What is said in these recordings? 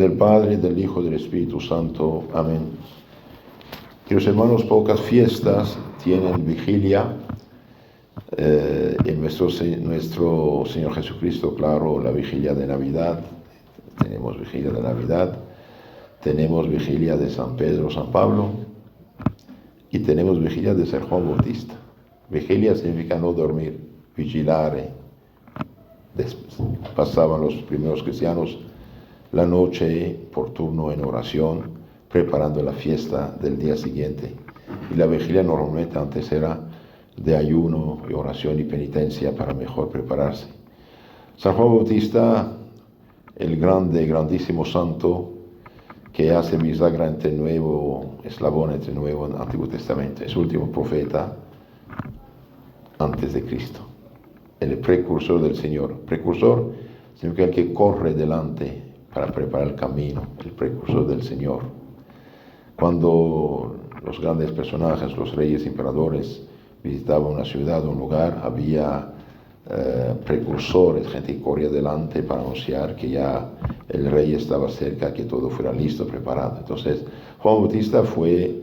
del Padre, del Hijo y del Espíritu Santo. Amén. Queridos hermanos, pocas fiestas tienen vigilia. En nuestro Señor Jesucristo, claro, la vigilia de Navidad. Tenemos vigilia de Navidad. Tenemos vigilia de San Pedro, San Pablo. Y tenemos vigilia de San Juan Bautista. Vigilia significa no dormir, vigilare. Pasaban los primeros cristianos la noche por turno en oración, preparando la fiesta del día siguiente. Y la vigilia normalmente antes era de ayuno y oración y penitencia para mejor prepararse. San Juan Bautista, el grandísimo santo que hace bisagra entre nuevo, eslabón entre Nuevo y Antiguo Testamento, es el último profeta antes de Cristo, el precursor del Señor. Precursor significa el que corre delante para preparar el camino, el precursor del Señor. Cuando los grandes personajes, los reyes, emperadores, visitaban una ciudad o un lugar, había precursores, gente que corría delante para anunciar que ya el rey estaba cerca, que todo fuera listo, preparado. Entonces, Juan Bautista fue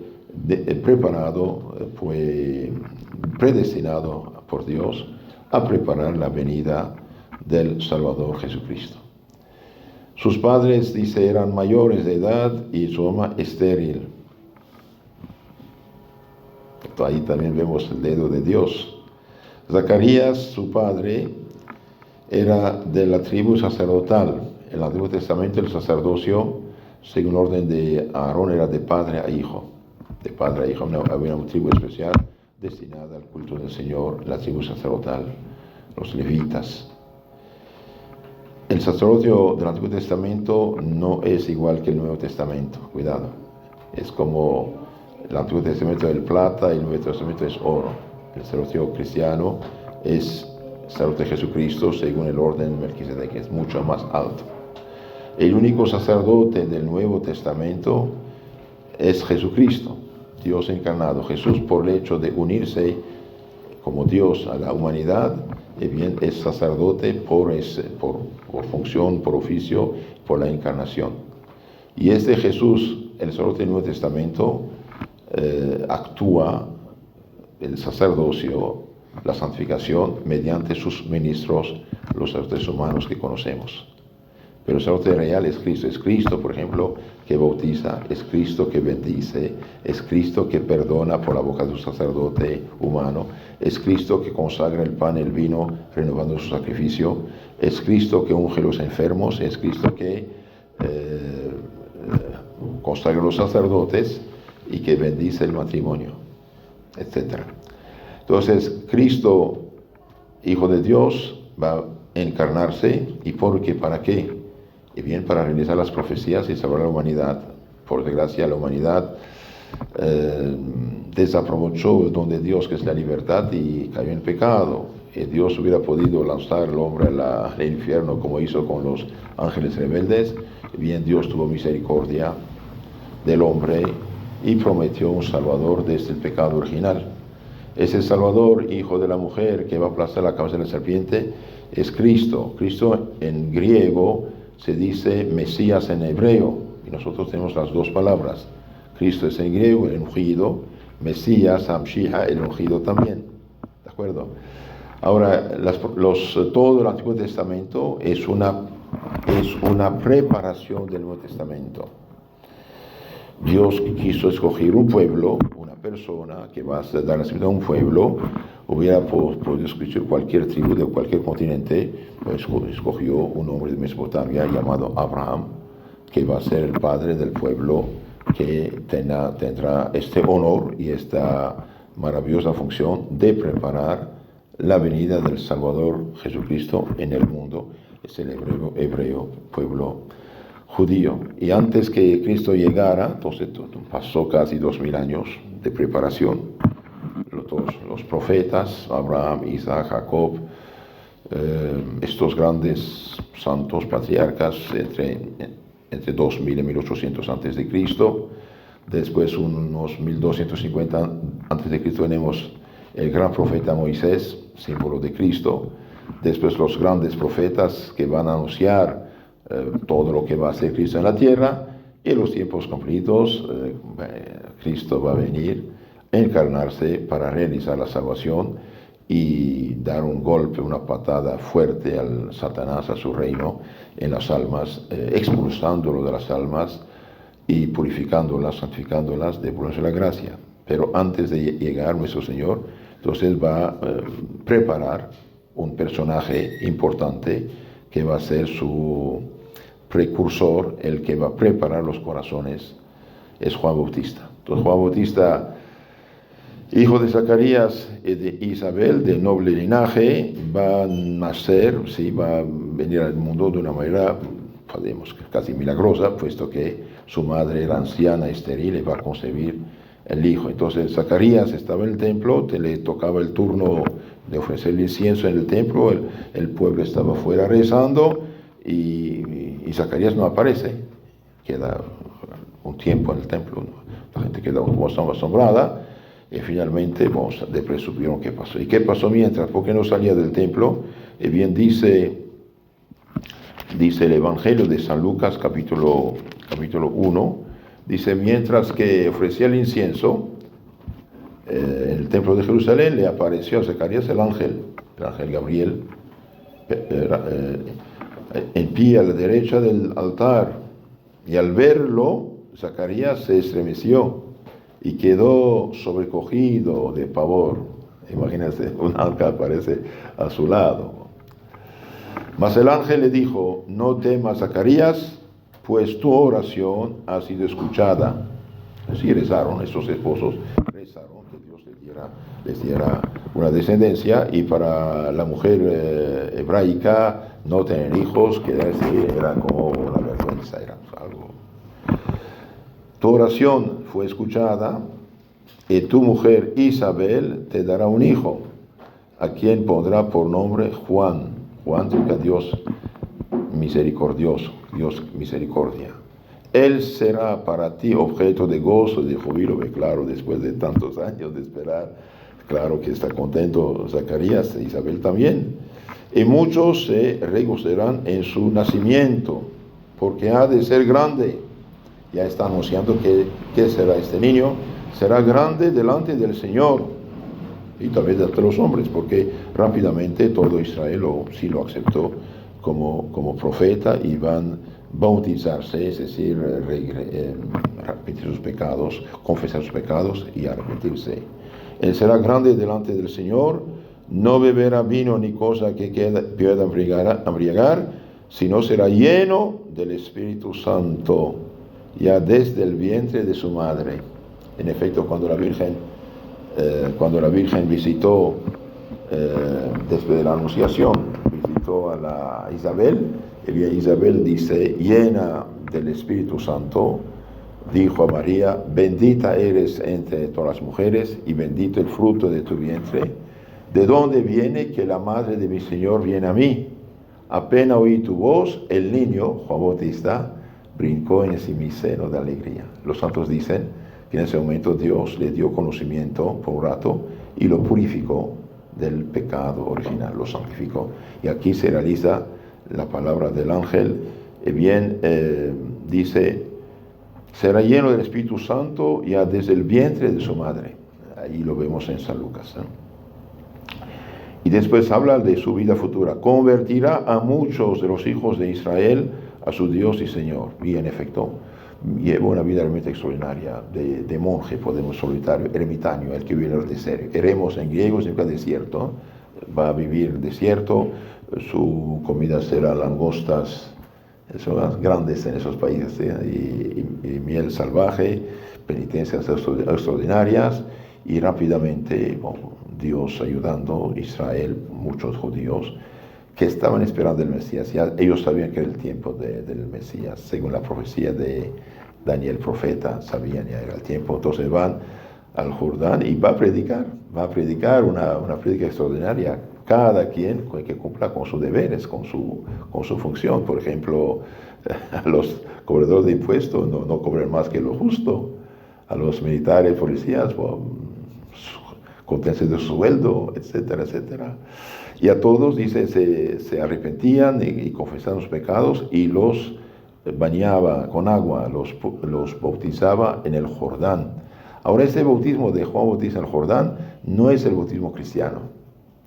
preparado, fue predestinado por Dios a preparar la venida del Salvador Jesucristo. Sus padres, dice, eran mayores de edad y su mamá estéril. Ahí también vemos el dedo de Dios. Zacarías, su padre, era de la tribu sacerdotal. En el Antiguo Testamento el sacerdocio, según el orden de Aarón, era de padre a hijo. De padre a hijo. Había una tribu especial destinada al culto del Señor, la tribu sacerdotal, los levitas. El sacerdocio del Antiguo Testamento no es igual que el Nuevo Testamento, cuidado. Es como el Antiguo Testamento es plata y el Nuevo Testamento es oro. El sacerdocio cristiano es el sacerdote de Jesucristo según el orden de Melquisedec, que es mucho más alto. El único sacerdote del Nuevo Testamento es Jesucristo, Dios encarnado. Jesús, por el hecho de unirse como Dios a la humanidad, bien, es sacerdote por función, por oficio, por la encarnación. Y Jesús, el sacerdote del Nuevo Testamento, actúa el sacerdocio, la santificación, mediante sus ministros, los sacerdotes humanos que conocemos. Pero el sacerdote real es Cristo, por ejemplo, que bautiza, es Cristo que bendice, es Cristo que perdona por la boca de un sacerdote humano, es Cristo que consagra el pan y el vino renovando su sacrificio, es Cristo que unge a los enfermos, es Cristo que consagra a los sacerdotes y que bendice el matrimonio, etc. Entonces, Cristo, Hijo de Dios, va a encarnarse. ¿Y por qué? ¿Para qué? Y bien, para realizar las profecías y salvar a la humanidad. Por desgracia, la humanidad desaprovechó el don de Dios, que es la libertad, y cayó en pecado. Y Dios hubiera podido lanzar al hombre al infierno como hizo con los ángeles rebeldes. Y bien, Dios tuvo misericordia del hombre y prometió un Salvador desde el pecado original. Ese Salvador, hijo de la mujer, que va a aplastar la cabeza de la serpiente, es Cristo. Cristo en griego se dice Mesías en hebreo, y nosotros tenemos las dos palabras. Cristo es en griego, el ungido, Mesías, Hamshiach, el ungido también. ¿De acuerdo? Ahora, todo el Antiguo Testamento es una preparación del Nuevo Testamento. Dios quiso escoger un pueblo, una persona que va a dar nacimiento a un pueblo. Hubiera podido escoger cualquier tribu de cualquier continente, pues escogió un hombre de Mesopotamia llamado Abraham, que va a ser el padre del pueblo que tendrá este honor y esta maravillosa función de preparar la venida del Salvador Jesucristo en el mundo. Es el hebreo pueblo judío. Y antes que Cristo llegara, entonces pasó casi 2000 años de preparación. Los profetas, Abraham, Isaac, Jacob, estos grandes santos patriarcas entre 2000 y 1800 antes de Cristo. Después, unos 1250 antes de Cristo, tenemos el gran profeta Moisés, símbolo de Cristo. Después los grandes profetas que van a anunciar todo lo que va a hacer Cristo en la tierra, y en los tiempos cumplidos Cristo va a venir a encarnarse para realizar la salvación y dar un golpe, una patada fuerte al Satanás, a su reino, en las almas, expulsándolo de las almas y purificándolas, santificándolas, devolviéndose la gracia. Pero antes de llegar nuestro Señor, entonces va a preparar un personaje importante que va a ser su precursor, el que va a preparar los corazones, es Juan Bautista. Entonces Juan Bautista, hijo de Zacarías y de Isabel, de noble linaje, va a nacer, sí, va a venir al mundo de una manera, podemos, casi milagrosa, puesto que su madre era anciana, estéril, y va a concebir el hijo. Entonces Zacarías estaba en el templo, le tocaba el turno de ofrecer el incienso en el templo, el pueblo estaba fuera rezando, y Zacarías no aparece, queda un tiempo en el templo, ¿no? La gente queda un poco asombrada, y finalmente después supieron qué pasó. ¿Y qué pasó mientras? ¿Por qué no salía del templo? Y bien dice el Evangelio de San Lucas, capítulo 1, dice, mientras que ofrecía el incienso en el templo de Jerusalén, le apareció a Zacarías el ángel Gabriel, en pie a la derecha del altar, y al verlo, Zacarías se estremeció y quedó sobrecogido de pavor. Imagínense, un ángel aparece a su lado. Mas el ángel le dijo, no temas, Zacarías, pues tu oración ha sido escuchada. Así rezaron estos esposos, rezaron que Dios les diera una descendencia, y para la mujer hebraica no tener hijos, que era como una vergüenza, era algo. Tu oración fue escuchada, y tu mujer Isabel te dará un hijo, a quien pondrá por nombre Juan. Juan significa Dios misericordioso, Dios misericordia. Él será para ti objeto de gozo y de júbilo. Claro, después de tantos años de esperar, claro que está contento Zacarías, e Isabel también. Y muchos se regocijarán en su nacimiento, porque ha de ser grande. Ya está anunciando que será este niño, será grande delante del Señor y también entre los hombres, porque rápidamente todo Israel sí lo aceptó como profeta, y van a bautizarse, es decir, repetir sus pecados, confesar sus pecados y arrepentirse. Él será grande delante del Señor, no beberá vino ni cosa que pueda embriagar, sino será lleno del Espíritu Santo, ya desde el vientre de su madre. En efecto, cuando la Virgen visitó, después de la Anunciación, visitó a Isabel, y Isabel dice, llena del Espíritu Santo, dijo a María, bendita eres entre todas las mujeres, y bendito el fruto de tu vientre. ¿De dónde viene que la madre de mi Señor viene a mí? Apenas oí tu voz, el niño, Juan Bautista, brincó en mi seno de alegría. Los santos dicen que en ese momento Dios le dio conocimiento por un rato y lo purificó del pecado original, lo santificó. Y aquí se realiza la palabra del ángel, dice, será lleno del Espíritu Santo ya desde el vientre de su madre. Ahí lo vemos en San Lucas, ¿no? Y después habla de su vida futura. Convertirá a muchos de los hijos de Israel a su Dios y Señor. Y en efecto, lleva una vida realmente extraordinaria, de monje, podemos solitario, ermitaño, el que vive en el desierto. Eremos en griego significa desierto. Va a vivir en desierto, su comida será langostas, son las grandes en esos países, y miel salvaje, penitencias extraordinarias, y rápidamente, Dios ayudando a Israel, muchos judíos que estaban esperando el Mesías. Ya ellos sabían que era el tiempo del Mesías, según la profecía de Daniel profeta, sabían ya era el tiempo. Entonces van al Jordán y va a predicar una prédica extraordinaria, cada quien que cumpla con sus deberes, con su función. Por ejemplo, a los cobradores de impuestos no cobren más que lo justo, a los militares, policías, cortarse de su sueldo, etcétera, etcétera. Y a todos, dice, se arrepentían y confesaban sus pecados y los bañaba con agua, los bautizaba en el Jordán. Ahora, este bautismo de Juan Bautista en el Jordán no es el bautismo cristiano,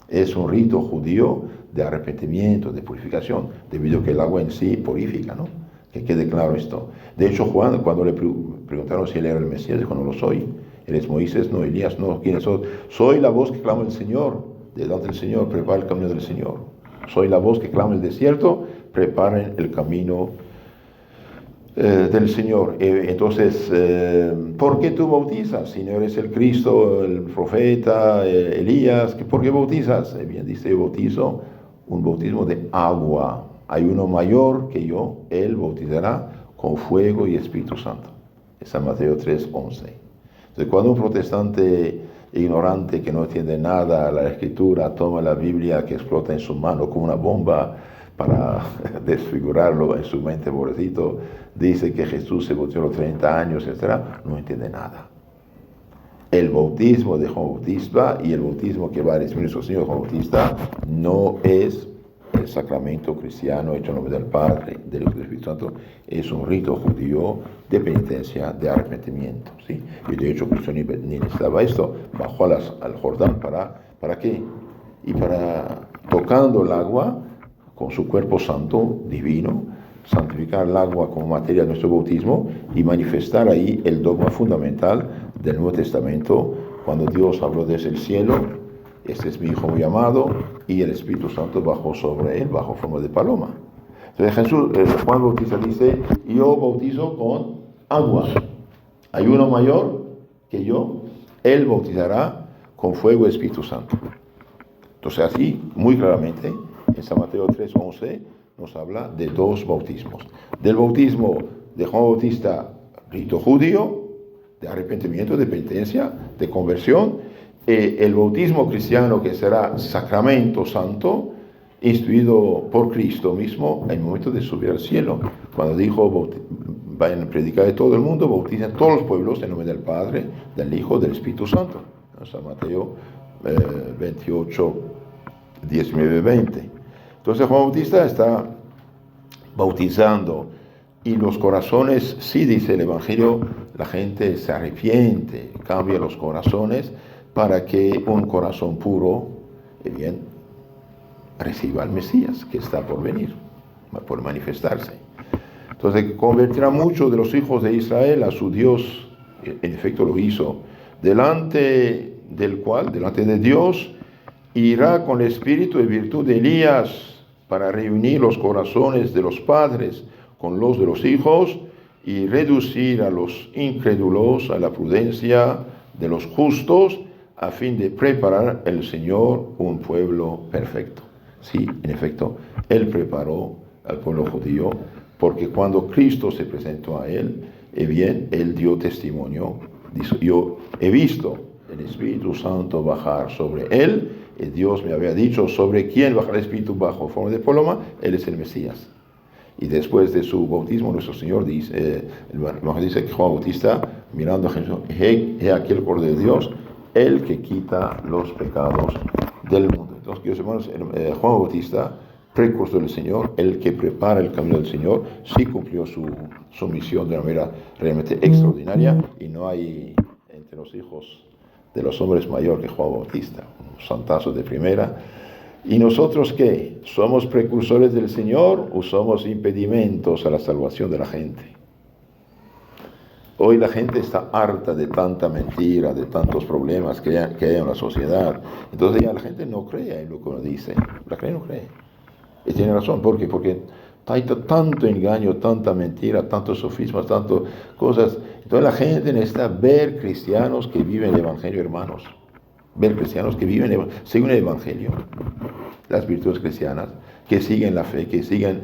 es un rito judío de arrepentimiento, de purificación, debido a que el agua en sí purifica, ¿no? Que quede claro esto. De hecho, Juan, cuando le preguntaron si él era el Mesías, dijo, no lo soy. ¿Eres Moisés? No. Elías? No. ¿Quién soy? Soy la voz que clama el Señor. Delante del Señor, prepara el camino del Señor. Soy la voz que clama el desierto, preparen el camino del Señor. Entonces, ¿por qué tú bautizas? Si no eres el Cristo, el profeta, Elías, ¿por qué bautizas? Bien, dice, yo bautizo un bautismo de agua. Hay uno mayor que yo, él bautizará con fuego y Espíritu Santo. Es San Mateo 3:11. Entonces, cuando un protestante ignorante que no entiende nada a la Escritura toma la Biblia que explota en su mano como una bomba para desfigurarlo en su mente, pobrecito, dice que Jesús se bautizó a los 30 años, etc., no entiende nada. El bautismo de Juan Bautista y el bautismo que va a recibir nuestro Señor Juan Bautista no es el sacramento cristiano hecho en nombre del Padre, del Hijo y del Espíritu Santo, es un rito judío de penitencia, de arrepentimiento, ¿sí? Y de hecho Cristo ni necesitaba esto, bajó al Jordán, ¿para qué? Y para, tocando el agua con su cuerpo santo, divino, santificar el agua como materia de nuestro bautismo y manifestar ahí el dogma fundamental del Nuevo Testamento, cuando Dios habló desde el cielo, este es mi Hijo muy amado, y el Espíritu Santo bajó sobre él, bajo forma de paloma. Entonces Juan Bautista dice, yo bautizo con agua. Hay uno mayor que yo, él bautizará con fuego y Espíritu Santo. Entonces así, muy claramente, en San Mateo 3:11 nos habla de dos bautismos. Del bautismo de Juan Bautista, rito judío, de arrepentimiento, de penitencia, de conversión, el bautismo cristiano que será sacramento santo, instituido por Cristo mismo en el momento de subir al cielo, cuando dijo, vayan a predicar de todo el mundo, bauticen todos los pueblos en nombre del Padre, del Hijo, del Espíritu Santo. San Mateo 28, 19, 20. Entonces Juan Bautista está bautizando y los corazones, sí dice el Evangelio, la gente se arrepiente, cambia los corazones para que un corazón puro, bien, reciba al Mesías que está por venir, por manifestarse. Entonces convertirá muchos de los hijos de Israel a su Dios, en efecto lo hizo, delante de Dios, irá con el espíritu y virtud de Elías para reunir los corazones de los padres con los de los hijos y reducir a los incrédulos a la prudencia de los justos, a fin de preparar el Señor un pueblo perfecto. Sí, en efecto, Él preparó al pueblo judío, porque cuando Cristo se presentó a Él, bien, Él dio testimonio, dijo, yo he visto el Espíritu Santo bajar sobre Él, y Dios me había dicho, sobre quién bajará el Espíritu bajo forma de paloma, Él es el Mesías. Y después de su bautismo, nuestro Señor dice, dice que Juan Bautista, mirando a Jesús, he aquí el Cordero de Dios, el que quita los pecados del mundo. Entonces, queridos hermanos, Juan Bautista, precursor del Señor, el que prepara el camino del Señor, sí cumplió su misión de una manera realmente extraordinaria, y no hay entre los hijos de los hombres mayor que Juan Bautista, un santazo de primera. ¿Y nosotros qué? ¿Somos precursores del Señor o somos impedimentos a la salvación de la gente? Hoy la gente está harta de tanta mentira, de tantos problemas que hay en la sociedad. Entonces ya la gente no cree en lo que uno dice. La gente no cree. Y tiene razón. ¿Por qué? Porque hay tanto engaño, tanta mentira, tantos sofismas, tantas cosas. Entonces la gente necesita ver cristianos que viven el Evangelio, hermanos. Ver cristianos que viven según el Evangelio, las virtudes cristianas, que siguen la fe, que siguen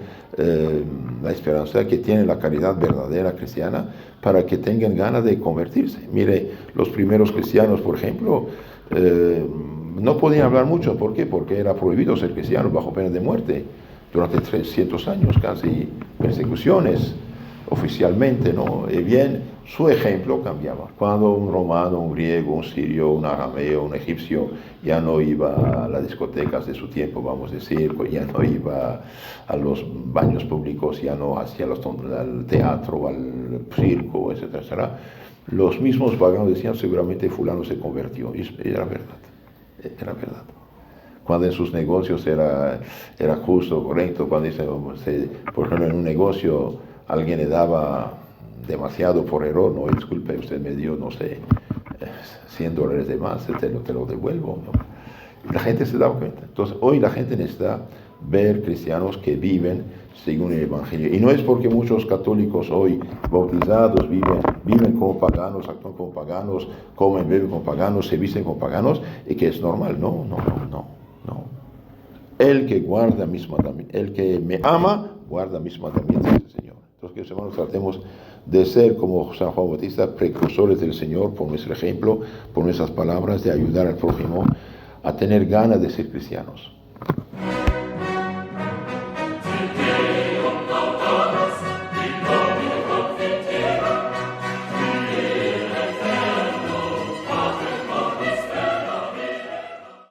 la esperanza, que tienen la caridad verdadera cristiana, para que tengan ganas de convertirse. Mire, los primeros cristianos, por ejemplo, no podían hablar mucho. ¿Por qué? Porque era prohibido ser cristiano bajo pena de muerte. Durante 300 años casi persecuciones. oficialmente, ¿no? Y bien, su ejemplo cambiaba. Cuando un romano, un griego, un sirio, un arameo, un egipcio ya no iba a las discotecas de su tiempo, vamos a decir, ya no iba a los baños públicos, ya no hacía al teatro, al circo, etcétera, etcétera, los mismos paganos decían seguramente fulano se convirtió. Y era verdad, era verdad. Cuando en sus negocios era justo, correcto, cuando por ejemplo en un negocio alguien le daba demasiado por error, no, disculpe, usted me dio, no sé, $100 de más, te lo devuelvo, ¿no? Y la gente se daba cuenta. Entonces hoy la gente necesita ver cristianos que viven según el Evangelio. Y no es porque muchos católicos hoy bautizados viven como paganos, actúan como paganos, comen, beben como paganos, se visten como paganos, y que es normal. No, no, no, no, no. El que guarda mis mandamientos, el que me ama, guarda mis mandamientos, dice el Señor. Entonces, hermanos, tratemos de ser como San Juan Bautista, precursores del Señor, por nuestro ejemplo, por nuestras palabras, de ayudar al prójimo a tener ganas de ser cristianos.